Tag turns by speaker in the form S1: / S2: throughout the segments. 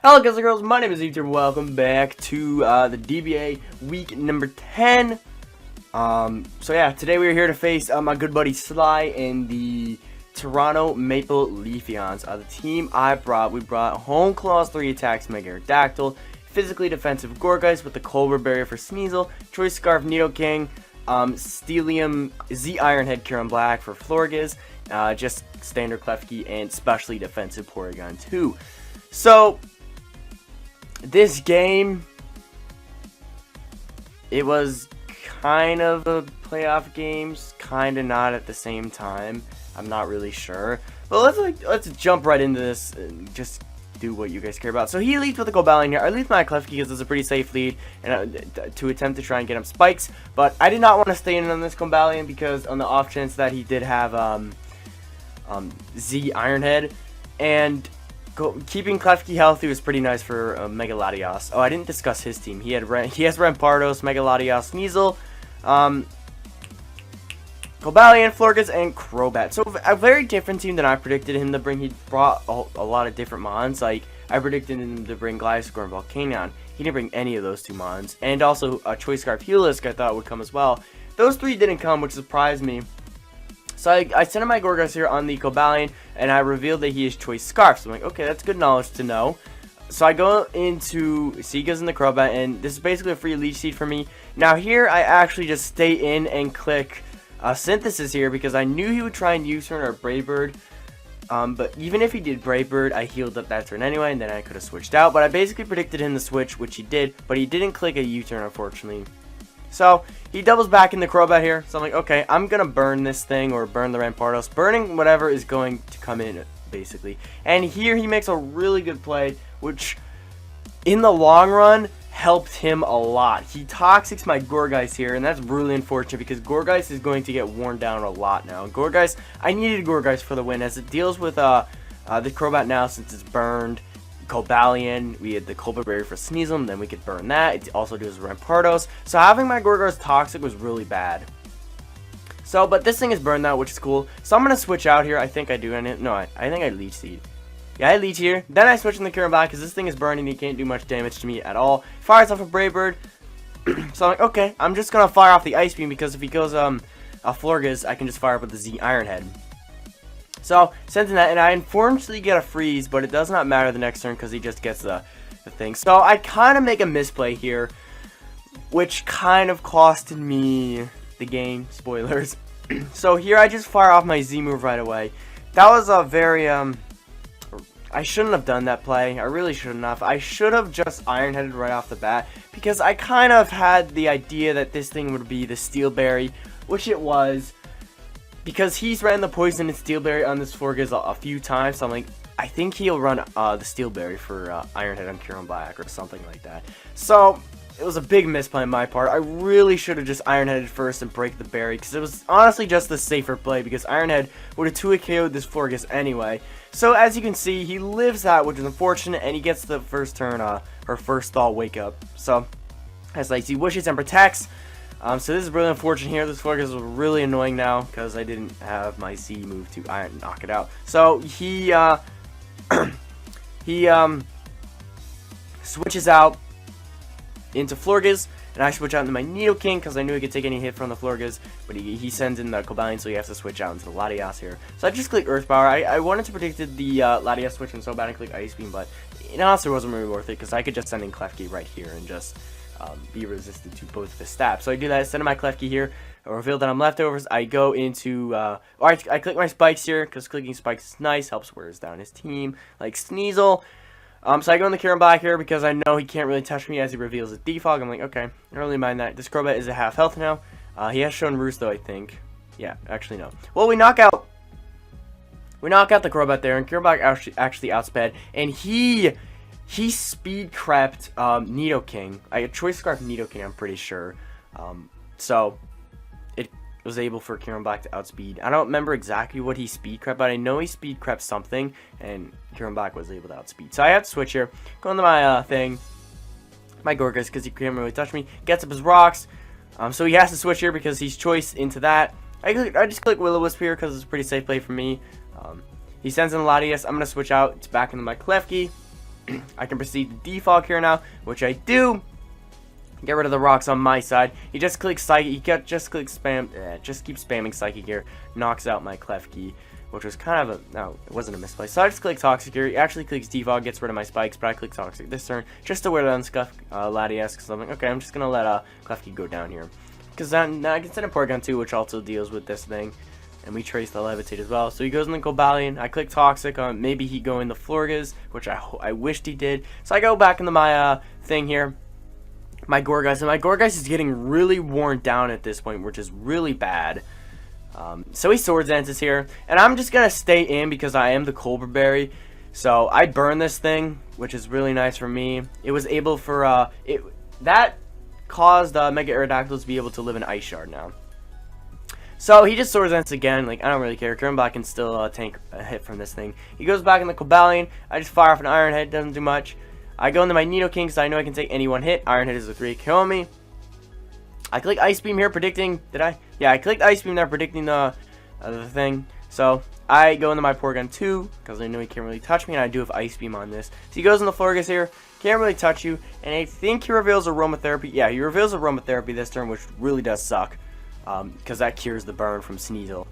S1: Hello guys and girls, my name is Levitee. Welcome back to the DBA week number 10. So yeah, today we're here to face my good buddy Sly and the Toronto Maple Leafeons. The team we brought Home Claws 3 attacks Mega Aerodactyl, Physically Defensive Gorgeist with the Cobra Barrier for Sneasel, Choice Scarf Nidoking, Stellium Z Ironhead Kieran Black for Florges, just Standard Klefki, and Specially Defensive Porygon 2. So this game, it was kind of a playoff games, kind of not at the same time. I'm not really sure, but let's jump right into this and just do what you guys care about. So he leads with a Cobalion here. I lead my Klefki because it's a pretty safe lead, and to attempt to try and get him spikes. But I did not want to stay in on this Cobalion because on the off chance that he did have Z Ironhead, and keeping Klefki healthy was pretty nice for Mega Latios. Oh, I didn't discuss his team. He has Rampardos, Mega Latios, Sneasel, Cobalion, Florges, and Crobat. So a very different team than I predicted him to bring. He brought a lot of different mons. Like I predicted him to bring Gliscor and Volcanion. He didn't bring any of those two mons. And also a Choice Scarf Heliolisk I thought would come as well. Those three didn't come, which surprised me. So I sent him my Gorgeist here on the Cobalion, and I revealed that he is Choice Scarf. So I'm like, okay, that's good knowledge to know. So I go into, so he goes in the Crobat, and this is basically a free Leech Seed for me. Now here, I actually just stay in and click Synthesis here, because I knew he would try and U-turn or Brave Bird. But even if he did Brave Bird, I healed up that turn anyway, and then I could have switched out. But I basically predicted him to switch, which he did, but he didn't click a U-turn, unfortunately. So he doubles back in the Crobat here. So I'm like, okay, I'm going to burn this thing or burn the Rampardos. Burning whatever is going to come in, basically. And here he makes a really good play, which in the long run helped him a lot. He Toxics my Gorgeist here, and that's really unfortunate because Gorgeist is going to get worn down a lot now. Gorgeist, I needed Gorgeist for the win as it deals with the Crobat now since it's burned. Cobalion, we had the Cobra Barrier for Sneasel, then we could burn that. It also does Rampardos. So having my Gorgeist Toxic was really bad. So, but this thing is burned now, which is cool. So I'm going to switch out here. I think I do. I think I Leech Seed. Yeah, I Leech here. Then I switch in the Kieran Black because this thing is burning. He can't do much damage to me at all. Fires off a Brave Bird. So I'm like, okay, I'm just going to fire off the Ice Beam because if he goes a Florges, I can just fire up with the Z Ironhead. So, sending that, and I unfortunately get a freeze, but it does not matter the next turn because he just gets the thing. So, I kind of make a misplay here, which kind of costed me the game. Spoilers. So, here I just fire off my Z move right away. That was a very, I shouldn't have done that play. I really shouldn't have. I should have just Ironheaded right off the bat, because I kind of had the idea that this thing would be the Steel Berry, which it was. Because he's ran the Poison and Steel Berry on this Florges a few times, so I'm like, I think he'll run the Steel Berry for Ironhead on Kieran Black or something like that. So, it was a big misplay on my part. I really should have just Ironheaded first and break the Berry, because it was honestly just the safer play, because Ironhead would have 2-hit KO'd this Florges anyway. So, as you can see, he lives that, which is unfortunate, and he gets the first turn, her first Thaw Wake Up. So, as like, he wishes and protects. So this is really unfortunate here. This Florges is really annoying now because I didn't have my Z move to knock it out. So he switches out into Florges, and I switch out into my Nidoking because I knew he could take any hit from the Florges, but he sends in the Cobalion, so he has to switch out into the Latias here. So I just click Earth Power. I wanted to predict the Latias switch and so bad I click Ice Beam, but it honestly wasn't really worth it because I could just send in Klefki right here and just be resistant to both of his stats. So I do that, send in my Klefki here, I reveal that I'm leftovers, I go into, I click my spikes here, because clicking spikes is nice, helps wears down his team, like Sneasel. So I go in the Kieran Black here, because I know he can't really touch me as he reveals his Defog. I'm like, okay, I don't really mind that. This Crobat is at half health now. He has shown Roost though, I think. Yeah, actually no. Well, we knock out the Crobat there, and Kieran Black actually outsped, and he speed crept Nidoking. I had Choice Scarf Nidoking, I'm pretty sure. So it was able for Kieran Black to outspeed. I don't remember exactly what he speed crept, but I know he speed crept something, and Kieran Black was able to outspeed. So I have to switch here. Go into my thing, my Gorgeist, because he can't really touch me. Gets up his rocks. So he has to switch here because he's choice into that. I just click Will-O-Wisp here because it's a pretty safe play for me. He sends in Latias. I'm going to switch out. It's back into my Klefki. I can proceed to defog here now, which I do. Get rid of the rocks on my side. He just clicks Psychic. He just clicks spam. Just keep spamming Psychic here. Knocks out my Clef Key, which was kind of a... No, it wasn't a misplay. So I just click Toxic here. He actually clicks Defog, gets rid of my spikes, but I click Toxic this turn just to wear it on Scuff Latias, because I'm like, okay, I'm just going to let Clef Key go down here. Because now I can send a Porygon 2, which also deals with this thing. And we trace the Levitee as well. So he goes in the Cobalion. I click Toxic on maybe he go in the Florges, which I wished he did. So I go back into my thing here. My Gourgeist, and my Gourgeist is getting really worn down at this point, which is really bad. So he Swords Dances here, and I'm just gonna stay in because I am the Cobra Berry. So I burn this thing, which is really nice for me. It was able for that caused Mega Aerodactyl to be able to live in Ice Shard now. So he just Swords Dances again. Like, I don't really care. Kern Black can still tank a hit from this thing. He goes back in the Cobalion. I just fire off an Iron Head. Doesn't do much. I go into my Nidoking because I know I can take any one hit. Iron Head is a 3 kill me. I click Ice Beam here, predicting. Did I? Yeah, I clicked Ice Beam there, predicting the thing. So I go into my Porygon 2 because I know he can't really touch me, and I do have Ice Beam on this. So he goes in the Florges here, can't really touch you, and I think he reveals Aromatherapy. Yeah, he reveals Aromatherapy this turn, which really does suck because that cures the burn from Sneasel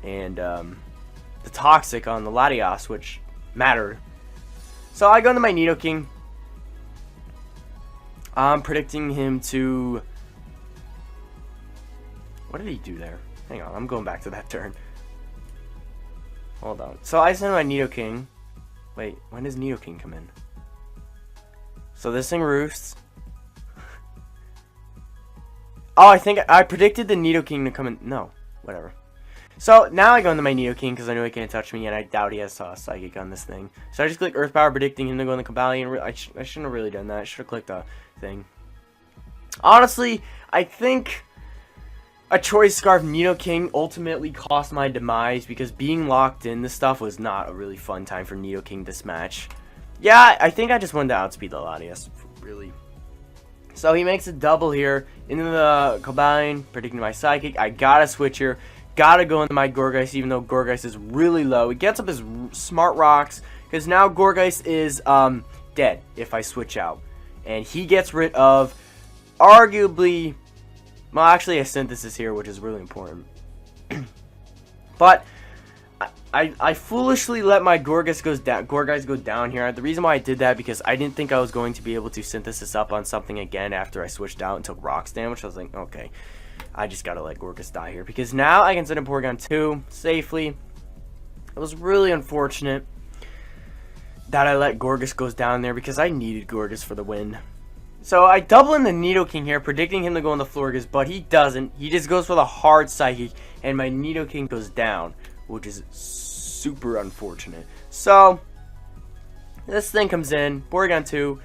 S1: and the Toxic on the Latias, which mattered. So I go into my Nidoking. I'm predicting him to... What did he do there? Hang on, I'm going back to that turn. Hold on. So I send my Nidoking. Wait, when does Nidoking come in? So this thing roosts. Oh, I think I predicted the Nidoking to come in. No, whatever. So now I go into my Nidoking because I know he can't touch me, and I doubt he has Psychic on this thing. So I just click Earth Power, predicting him to go in the Cobalion. I shouldn't have really done that. I should have clicked a thing. Honestly, I think a Choice Scarf Nidoking ultimately cost my demise because being locked in this stuff was not a really fun time for Nidoking this match. Yeah, I think I just wanted to outspeed the Latias, really. So he makes a double here into the Cobalion, predicting my Psychic. I gotta switch here. Gotta go into my Gourgeist, even though Gourgeist is really low. He gets up his Smart Rocks, because now Gourgeist is dead if I switch out. And he gets rid of, arguably, well, actually a Synthesis here, which is really important. But I foolishly let my Gourgeist go down here. The reason why I did that, because I didn't think I was going to be able to Synthesis up on something again after I switched out and took Rocks damage. I was like, okay. I just gotta let Gourgeist die here, because now I can send in Porygon 2 safely. It was really unfortunate that I let Gourgeist goes down there, because I needed Gourgeist for the win. So I double in the Nidoking here, predicting him to go in the Florges, but he doesn't. He just goes for the hard Psychic, and my Nidoking goes down, which is super unfortunate. So this thing comes in, Porygon 2.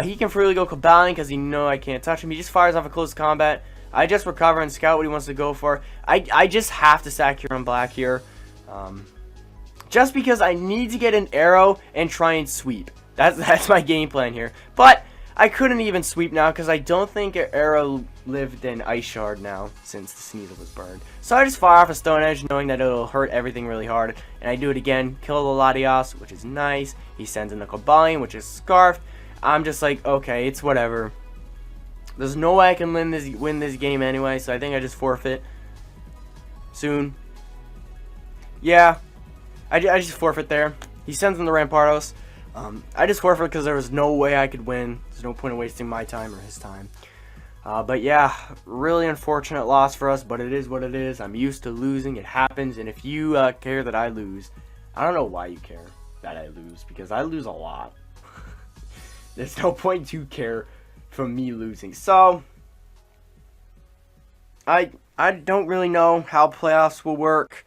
S1: He can freely go Cobalion because he knows I can't touch him. He just fires off a close combat. I just recover and scout what he wants to go for. I just have to sack Kern Black here. Just because I need to get an arrow and try and sweep. That's my game plan here. But I couldn't even sweep now because I don't think an arrow lived in Ice Shard now since the Sneasel was burned. So I just fire off a Stone Edge knowing that it'll hurt everything really hard. And I do it again. Kill the Latias, which is nice. He sends in the Cobalion, which is Scarfed. I'm just like, okay, it's whatever. There's no way I can win this game anyway, so I think I just forfeit soon. Yeah, I just forfeit there. He sends in the Rampardos. I just forfeit because there was no way I could win. There's no point in wasting my time or his time. But yeah, really unfortunate loss for us, but it is what it is. I'm used to losing. It happens, and if you care that I lose, I don't know why you care that I lose, because I lose a lot. There's no point to care from me losing. So I don't really know how playoffs will work,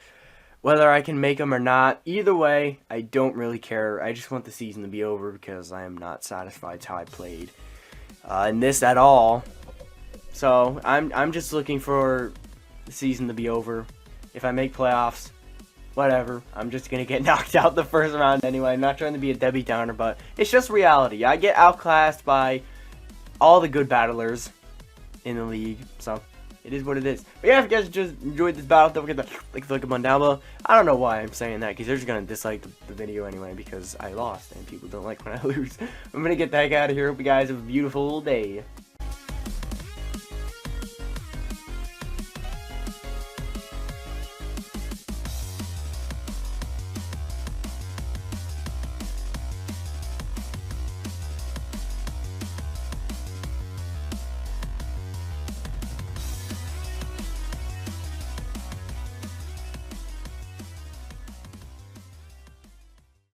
S1: whether I can make them or not. Either way, I don't really care. I just want the season to be over because I am not satisfied with how I played in this at all. So I'm just looking for the season to be over. If I make playoffs, whatever. I'm just gonna get knocked out the first round anyway. I'm not trying to be a Debbie Downer, but it's just reality. I get outclassed by all the good battlers in the league, so It is what it is. But yeah, if you guys just enjoyed this battle, don't forget to like the button down below. I don't know why I'm saying that, because they're just going to dislike the video anyway, because I lost, and people don't like when I lose. I'm going to get the heck out of here. Hope you guys have a beautiful day.